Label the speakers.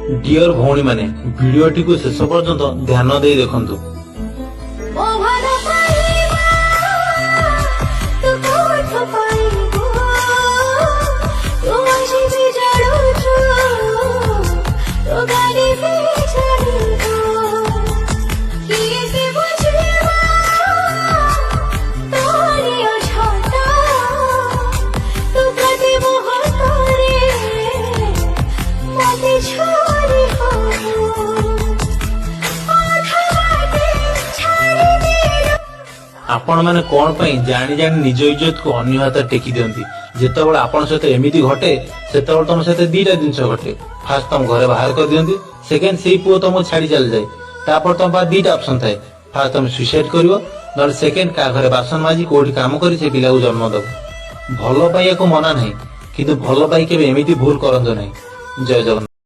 Speaker 1: Dear भौणी माने भिडियोटी को शेष पर्यंत ध्यान दे देखंतु। आपण मैंने कौन पाई जानी जानी निज इज्जत को अन्य हाथ टेकी दियंती। जेतेबेले आपण सहित एमिति घटे सेतेबेले तुम सहित दीटा जिनस घटे। फास्ट तुम घरे बाहर कर दियंती, सेकेंड सेई पुओ तुमको छाड़ी चल जाए। तापर तुम पास दीटा ऑप्शन थाए, फास्ट तुम सुसाइड करिवो नले सेकेंड का घरे बासन माजी कोठी काम करी से पिला को जन्म दबो। भलो पाइया को मना नहीं, किंतु भलो पाई केबे एमिति भूल करंतो नहीं। जय जगन्नाथ।